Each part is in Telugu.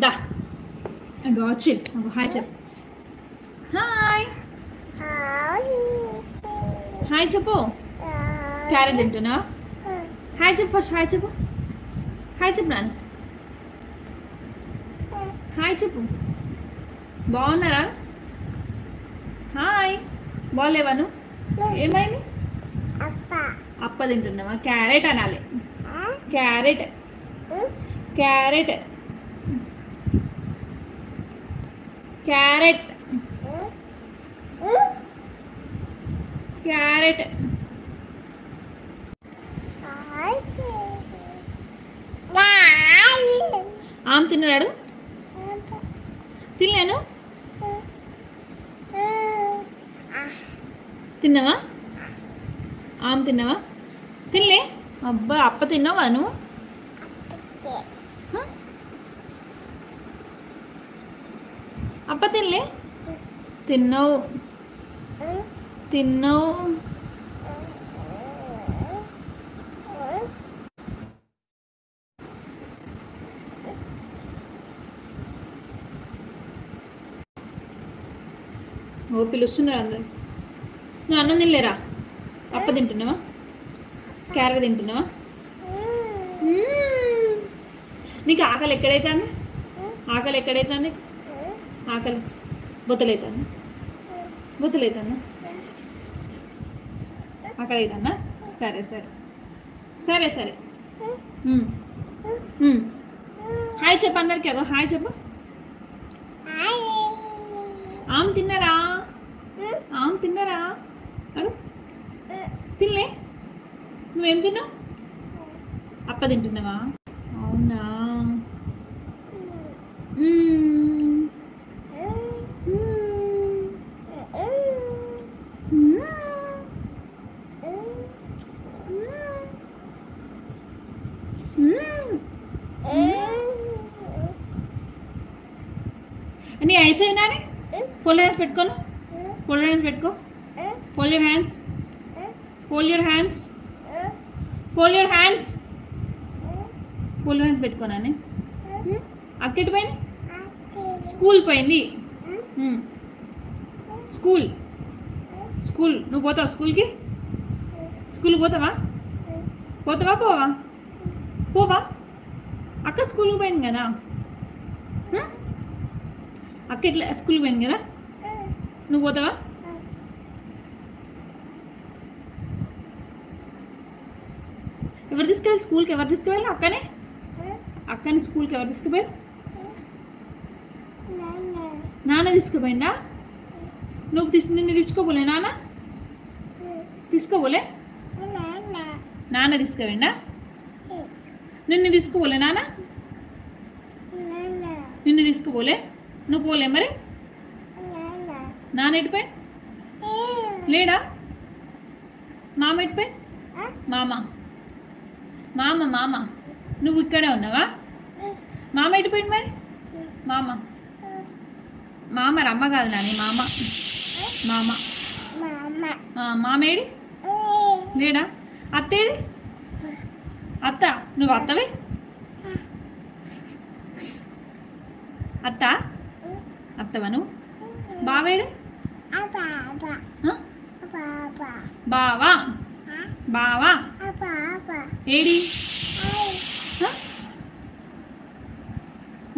దా అగో వచ్చి అగో హాయ్ చెప్పు. హాయ్ హాయ్ చెప్పు. క్యారెట్ తింటున్నా. హాయ్ చెప్పు ఫస్ట్. హాయ్ చెప్పు. హాయ్ చెప్పు నాన్న. హాయ్ చెప్పు. బాగున్నారా? హాయ్. బాగాలేవా నువ్వు? ఏమైంది? అప్ప తింటున్నావా? క్యారెట్ అనాలి. Carrot carrot carrot carrot. ఆమె తిన్నాడు. తినలేను. తిన్నావా? ఆమె తిన్నావా? తినలే. అబ్బా అప్ప తిన్నావా నువ్వు? అప్ప తినలే. తిన్నావు తిన్నావు. ఓ పిలుస్తున్నారు అందరు. నువ్వు అన్నం తినలేరా? అప్ప తింటున్నావా? క్యారెట్ తింటున్నావా? నీకు ఆకలి ఎక్కడైతుంది? ఆకలి ఎక్కడైతుంది? ఆకలి బొత్తలైతుందా? బొత్తలైతుందా? అక్కడ అవుతుందా? సరే సరే సరే సరే. హాయ్ చెప్పు అందరికి. అదో హాయ్ చెప్పు. ఆమె తిన్నారా? ఆమె తిన్నారా? అడు తినలే. నువ్వేం తిన్నావు? అప్ప తింటున్నావా? అవునా? నీ ఐస్ అయినా ఫోల్డ్ హ్యాండ్స్ పెట్టుకోను. ఫోల్డ్ హ్యాండ్స్ పెట్టుకో. Fold your hands. Fold your hands. Fold your hands. Fold hands పెట్టుకోనానే. అక్కటి పోయింది. స్కూల్ పోయింది. School school. నువ్వు పోతావా స్కూల్కి? స్కూల్కి పోతావా? పోతావా పోవా? పోవా? అక్క స్కూల్కి పోయింది కదా. అక్క ఇట్లా స్కూల్కి పోయింది కదా. నువ్వు పోతావా? ఎవరు తీసుకెళ్ళి స్కూల్కి? ఎవరు తీసుకువెళ్ళి? అక్కనే. అక్కని స్కూల్కి ఎవరు తీసుకుపోయారు? నాన్న తీసుకుపోయిందా? నువ్వు నిన్ను తీసుకోపోలే నాన్న? తీసుకోపోలే. నాన్న తీసుకుపోయిందా? నిన్ను తీసుకుపోలే నాన్న? నిన్ను తీసుకుపోలే. నువ్వు పోలే మరి? నాన్న ఎటుపోయి? లేడా? మామ ఎటుపోయి? మామ మామ మామ. నువ్వు ఇక్కడే ఉన్నావా? మామ ఎటుపోయింది మరి? మామ మామ రమ్మ కాదు నాని. మామ మామ. మామేడి? లేడా? అత్తేది? అత్త. నువ్వు అత్తవే? అత్త అత్తవా నువ్వు? బావేడు? బావా బావా ఏడి?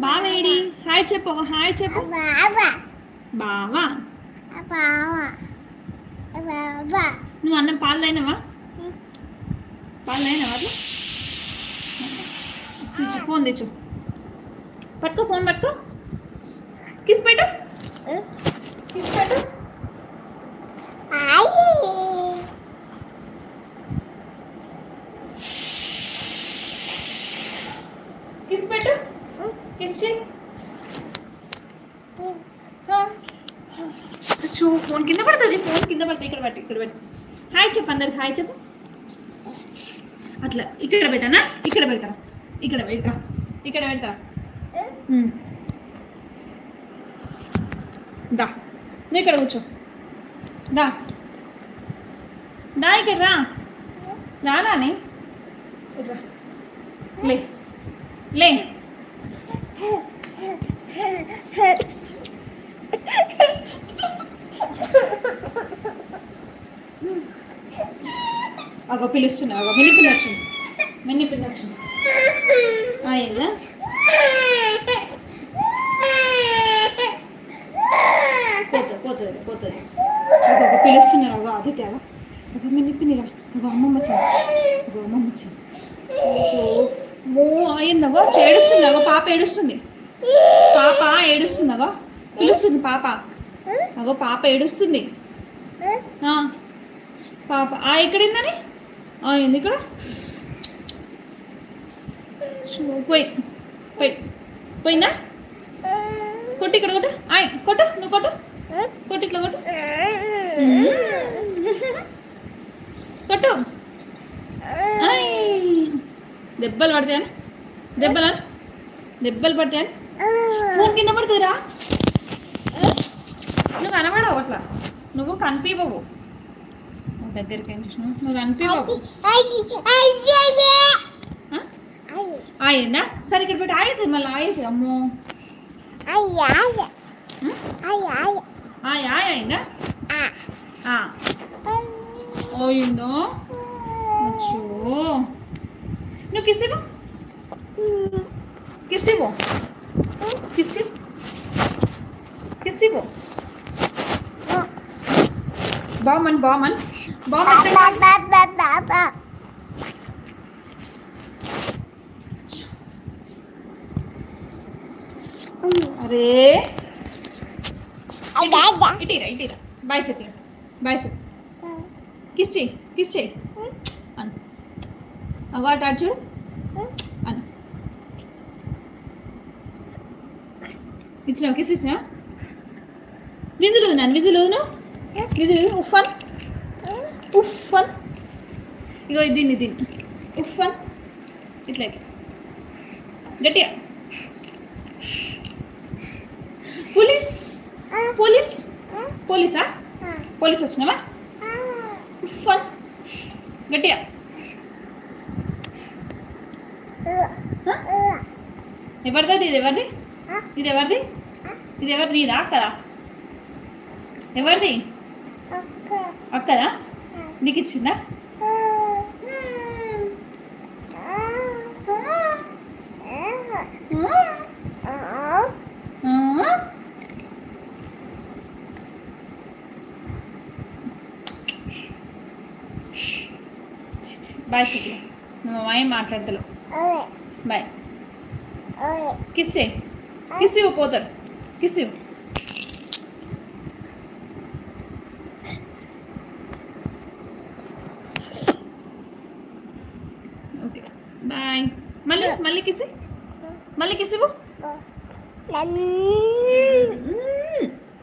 బావేడి? హాయ్ చెప్పు. హాయ్ చెప్పు. బావా. నువ్వు అన్నం పాలు తాగినావా? పాలు తాగినావా? అట్లా తెచ్చు. ఫోన్ తెచ్చు. పట్టుకో. ఫోన్ పట్టుకో. కిస్ పెట్టు. కిస్ పెట్టు. కిస్ పెట్టు. కిస్ చేయి. అచ్చో ఫోన్ కింద పడుతుంది. ఫోన్ కింద పడుతుంది. ఇక్కడ పెట్టు. ఇక్కడ పెట్టు. హాయ్ చెప్పు అందరికి. హాయ్ చెప్పు. అట్లా ఇక్కడ పెట్టానా? ఇక్కడ పెడతా. ఇక్కడ పెడతా. ఇక్కడ పెడతా. దా నువ్వు ఇక్కడ కూర్చో. దా దా ఇక్కడ రా. రానాని లే లే అగో పిలుస్తున్నా, అగో మిన్ని పిల్ల వచ్చింది, మిన్ని పిల్ల వచ్చింది. అయిందా? పోతుంది పోతుంది పోతుంది. అగో పిలుస్తున్నారు, అగో అది తేగా, అగో మిన్ని పిన్నిరా, అగో అమ్మమ్మ వచ్చింది, అగో అమ్మమ్మ వచ్చింది. ఓ అయిందగో ఏడుస్తుంది, అగో పాప ఏడుస్తుంది, పాప ఏడుస్తుంది, అగో పిలుస్తుంది పాప, అగో పాప ఏడుస్తుంది. పాప ఎక్కడిందని అయింది ఇక్కడ. పోయి పోయి పోయిందా? కొట్టు ఇక్కడ కొట్టు, కొట్టు నువ్వు కొట్టు, కొట్టు ఇట్లా కొట్టు, కొట్టు. దెబ్బలు పడతాయని, దెబ్బలు పడతాయని ఫోన్ కింద పడుతుందిరా. నువ్వు కనబడవు అట్లా, నువ్వు కనిపివ్వవు దగ్గరికి ఏం చూసినావు, నువ్వు కనిపివ్వవు. అయిందా? సరే ఇక్కడ పెట్టి అవుతుంది, మళ్ళీ అవుతుంది. అమ్మో అయిందా? అయిందో అచ్చో. నువ్వు కిసివ్వు, కిసివ్వు, కిసివ్వు. బామన్ బామన్ బామన్. అరే ఇటీరా ఇటీరా, బాయ్ చెప్పి, బాయ్ చెప్పి, కిస్ చేయి, కిస్ చేయి అను. అగో అటు అటు చూడు అను. ఇచ్చినావు, కిస్ ఇచ్చినా. విజిల్ వదినాను, విజిల్ వదినా, విజిల్ ఉఫ్ఫన్ ఉఫ్ఫన్. ఇగో దీన్ని దీన్ని ఉఫ్ఫన్ ఇట్లా గట్టిగా. Police police పోలీసా? పోలీస్ వచ్చినావా? ఉఫ్ఫన్ గట్టిగా. ఎవరిది ఇది? ఎవరిది ఇది? ఎవరిది ఇది? ఎవరిది? నీదా అక్కదా? ఎవరిది? అక్కదా? నీకు ఇచ్చిందా? బాయ్ చెప్పి, నువ్వు అమ్మాయి మాట్లాడతలేవు. బాయ్. కిస్ కిస్ ఇవ్వు, పోతాడు. కిస్ ఇవ్వు. Okay bye. మళ్ళీ మళ్ళీ కిస్, మళ్ళీ కిస్ ఇవ్వు.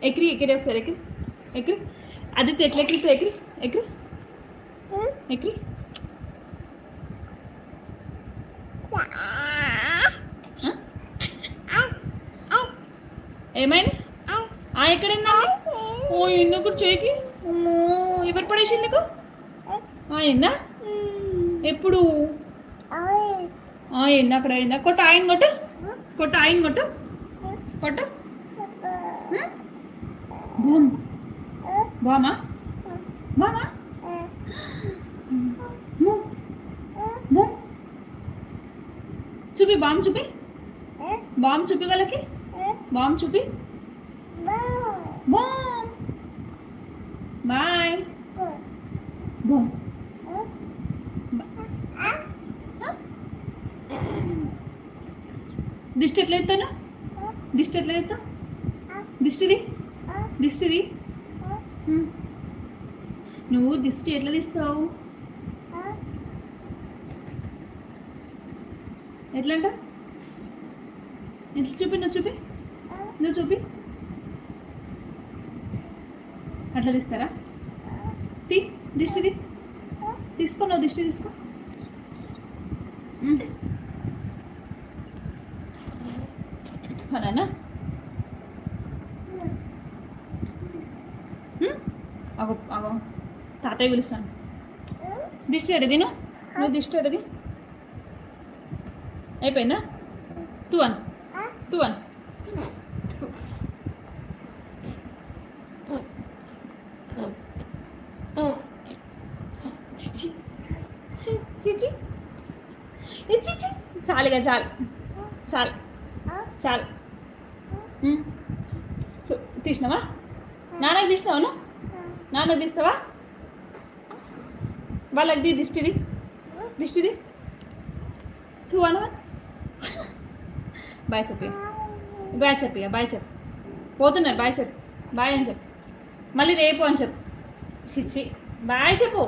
ఎక్రి ఎక్కిరి ఒకసారి, ఎక్రి ఎక్రి. అది ఎట్లా ఎక్కిరితో ఎక్రి ఎక్రి ఎక్రి. ఏమైంది? ఎక్కడిందా? ఓ ఎందుకు చేయికి? అమ్మో ఎవరు పడేసింది నీకు? అయిందా? ఎప్పుడు అయింది? అక్కడ అయిందా? కొట్టు, ఆయన కొట్టు, కొట్టు, ఆయన కొట్టు, కొట్టు. బామా బామా చూపి, బామ్ చూపి, బామ్ చూపి వాళ్ళకి, బామ్ చూపి. Balm bye. బామ్ దిష్టి ఎట్లా ఎత్తాను? దిష్టి ఎట్లా ఎత్తా? దిష్టిది, దిష్టిది. నువ్వు దిష్టి ఎట్లా తీస్తావు? ఎట్లా అంట? ఎట్లా చూపి, నువ్వు చూపి, నువ్వు చూపి. అట్లా తీస్తారా? దిష్టిది తీసుకో, నువ్వు దిష్టి తీసుకో. అలానా? అగో అగో తాతయ్య పిలుస్తాను. దిష్టి అడిది, నువ్వు దిష్టి అడిది. అయిపోయిందా? తూ అను, తూ అను. ఇచ్చి ఇచ్చి ఇచ్చి చాలు ఇక చాలు చాలు చాలు తీసినావా నాన్నకి తీసినావా నువ్వు నాన్నకి తీస్తావా వాళ్ళకి దిష్టిది దిష్టిది నువ్వు అనవా బాయ్ చెప్పి బాయ్ చెప్పి బాయ్ చెప్పు పోతున్నారు బాయ్ చెప్పు బాయ్ అని చెప్పు మళ్ళీ రేపు అని చెప్పు చిచ్చి బాయ్ చెప్పు